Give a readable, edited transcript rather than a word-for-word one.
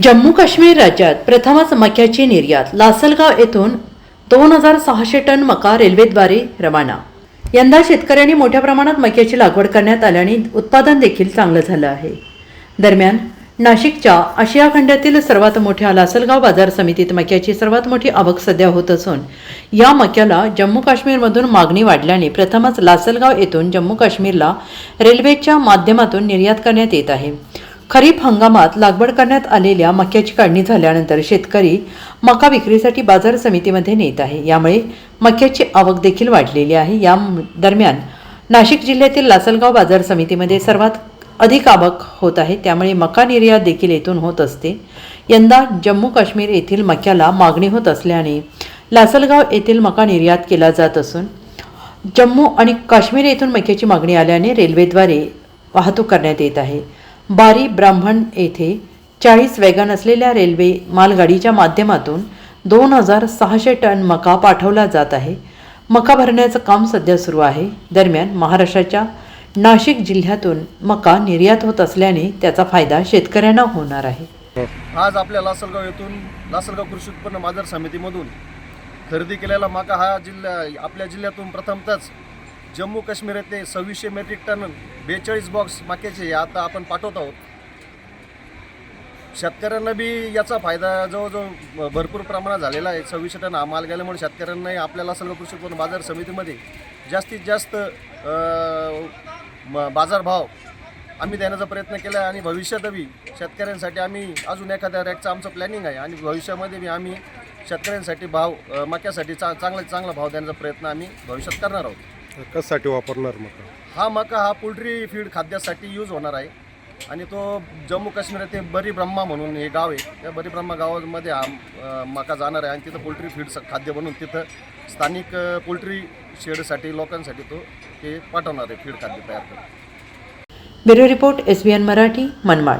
जम्मू काश्मीर राज्यात प्रथमच मक्याची निर्यात. लासलगाव येथून 2600 टन मका रेल्वेद्वारे रवाना. यंदा शेतकऱ्यांनी मोठ्या प्रमाणात मक्याची लागवड करण्यात आल्याने उत्पादन देखील चांगलं झालं आहे. दरम्यान नाशिकच्या आशिया खंडातील सर्वात मोठ्या लासलगाव बाजार समितीत मक्याची सर्वात मोठी आवक सध्या होत असून या मक्याला जम्मू काश्मीरमधून मागणी वाढल्याने प्रथमच लासलगाव येथून जम्मू काश्मीरला रेल्वेच्या माध्यमातून निर्यात करण्यात येत आहे. खरीप हंगामात लागवड करण्यात आलेल्या मक्याची काढणी झाल्यानंतर शेतकरी मका विक्रीसाठी बाजार समितीमध्ये नेत आहे. यामुळे मक्याची आवक देखील वाढलेली आहे. या दरम्यान नाशिक जिल्ह्यातील लासलगाव बाजार समितीमध्ये सर्वात अधिक आवक होत आहे. त्यामुळे मका निर्यात देखील येथून होत असते. यंदा जम्मू काश्मीर येथील मक्याला मागणी होत असल्याने लासलगाव येथील मका निर्यात केला जात असून जम्मू आणि काश्मीर येथून मक्याची मागणी आल्याने रेल्वेद्वारे वाहतूक करण्यात येत आहे. बारी ब्राह्मण येथे 40 वॅगन असलेल्या रेल्वे मालगाडीच्या माध्यमातून 2600 टन मका पाठवला जात आहे. मका भरण्याचं काम सध्या सुरू आहे. दरम्यान महाराष्ट्राच्या नाशिक जिल्ह्यातून मका निर्यात होत असल्याने त्याचा फायदा शेतकऱ्यांना होणार आहे. आज आपल्या लासलगाव येथून लासलगाव कृषी उत्पन्न बाजार समितीमधून खरेदी केलेला मका हा आपल्या जिल्ह्यातून प्रथमतच जम्मू काश्मीर येथे 2600 मेट्रिक टन 42 बॉक्स मक्याचे आता आपण पाठवत आहोत. शेतकऱ्यांना बी याचा फायदा जवळजवळ भरपूर प्रमाणात झालेला आहे. 2600 टन हा माल गेल्यामुळे शेतकऱ्यांनाही आपल्या लासलगाव कृषी उत्पन्न बाजार समितीमध्ये जास्तीत जास्त बाजारभाव आम्ही देण्याचा प्रयत्न केला आहे आणि भविष्यातही शेतकऱ्यांसाठी आम्ही अजून एखाद्या रॅकचं आमचं प्लॅनिंग आहे आणि भविष्यामध्ये बी आम्ही शेतकऱ्यांसाठी भाव मक्यासाठी चांगला भाव देण्याचा प्रयत्न आम्ही भविष्यात करणार आहोत. कशासाठी वापरणार मका? हा मका हा पोल्ट्री फीड खाद्यासाठी यूज होणार आहे आणि तो जम्मू काश्मीर येथे बरी ब्रह्मा म्हणून हे गाव आहे. त्या बरी ब्रह्मा गावामध्ये हा मका जाणार आहे आणि तिथं पोल्ट्री फीड खाद्य बनवून तिथं स्थानिक पोल्ट्री शेडसाठी लोकांसाठी तो ते पाठवणार आहे फीड खाद्य तयार करून. Bureau report SBN Marathi, Manmad.